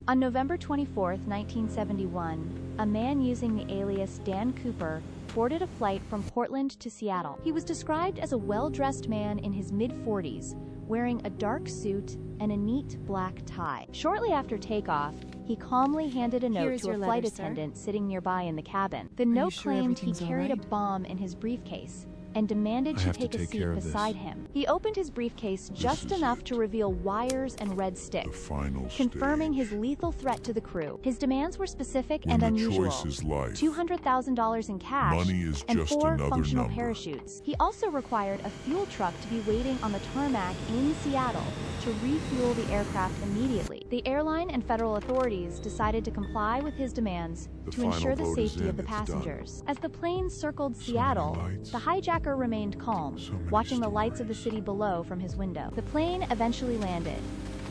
On November 24, 1971, a man using the alias Dan Cooper boarded a flight from Portland to Seattle. He was described as a well-dressed man in his mid-40s, wearing a dark suit and a neat black tie. Shortly after takeoff, he calmly handed a note to a flight attendant sitting nearby in the cabin. The note claimed he carried a bomb in his briefcase and demanded she take a seat beside him. He opened his briefcase just enough to reveal wires and red sticks, confirming his lethal threat to the crew. His demands were specific and unusual: $200,000 in cash and 4 functional parachutes. He also required a fuel truck to be waiting on the tarmac in Seattle to refuel the aircraft immediately. The airline and federal authorities decided to comply with his demands to ensure the safety of the passengers. As the plane circled Seattle, the hijacker remained calm, watching the lights of the city below from his window. The plane eventually landed,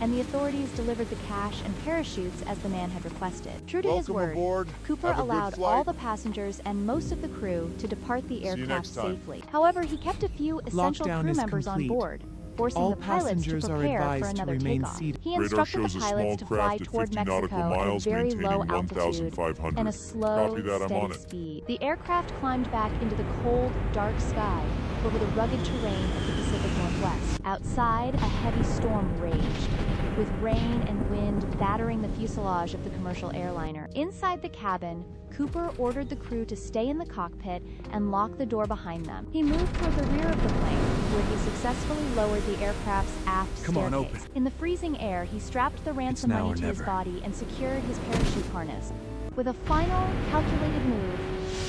and the authorities delivered the cash and parachutes as the man had requested. True to his word, Cooper allowed all the passengers and most of the crew to depart the aircraft safely. However, he kept a few essential crew members on board, forcing the pilots to prepare for another takeoff. He instructed the pilots to fly toward Mexico at a very low altitude and a slow, steady speed. The aircraft climbed back into the cold, dark sky over the rugged terrain of the Pacific Northwest. Outside, a heavy storm raged, with rain and wind battering the fuselage of the commercial airliner. Inside the cabin, Cooper ordered the crew to stay in the cockpit and lock the door behind them. He moved toward the rear of the plane, where he successfully lowered the aircraft's aft staircase. In the freezing air, he strapped the ransom money to his body and secured his parachute harness. With a final, calculated move,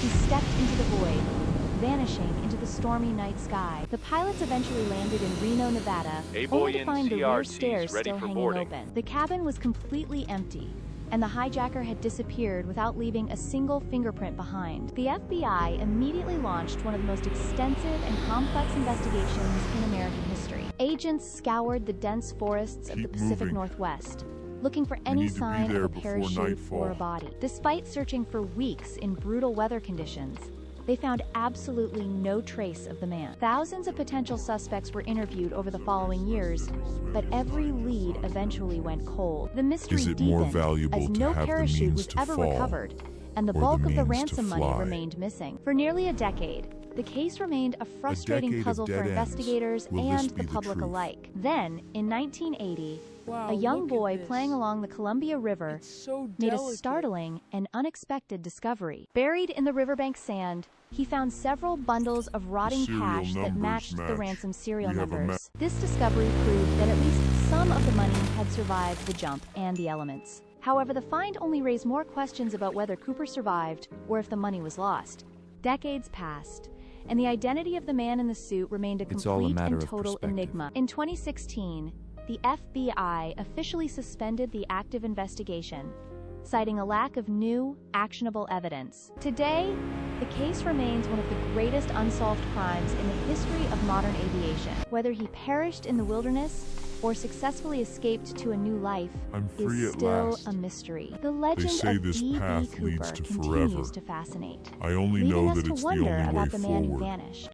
he stepped into the void, vanishing into the stormy night sky. The pilots eventually landed in Reno, Nevada, only to find the rear stairs still hanging open. The cabin was completely empty, and the hijacker had disappeared without leaving a single fingerprint behind. The FBI immediately launched one of the most extensive and complex investigations in American history. Agents scoured the dense forests of the Pacific Northwest, looking for any sign of a parachute or a body. Despite searching for weeks in brutal weather conditions, they found absolutely no trace of the man. Thousands of potential suspects were interviewed over the following years, but every lead eventually went cold. The mystery deepened as no parachute was ever recovered, and the bulk of the ransom money remained missing. For nearly a decade, the case remained a frustrating puzzle for investigators and the public alike. Then, in 1980, a young boy playing along the Columbia River made a startling and unexpected discovery. Buried in the riverbank sand, he found several bundles of rotting cash that matched the ransom serial numbers. This discovery proved that at least some of the money had survived the jump and the elements. However, the find only raised more questions about whether Cooper survived or if the money was lost. Decades passed, and the identity of the man in the suit remained a complete and total enigma. In 2016, the FBI officially suspended the active investigation, citing a lack of new, actionable evidence. Today, the case remains one of the greatest unsolved crimes in the history of modern aviation. Whether he perished in the wilderness or successfully escaped to a new life is still a mystery. The legend of D.B. Cooper continues to fascinate, leading us to wonder about the man who vanished.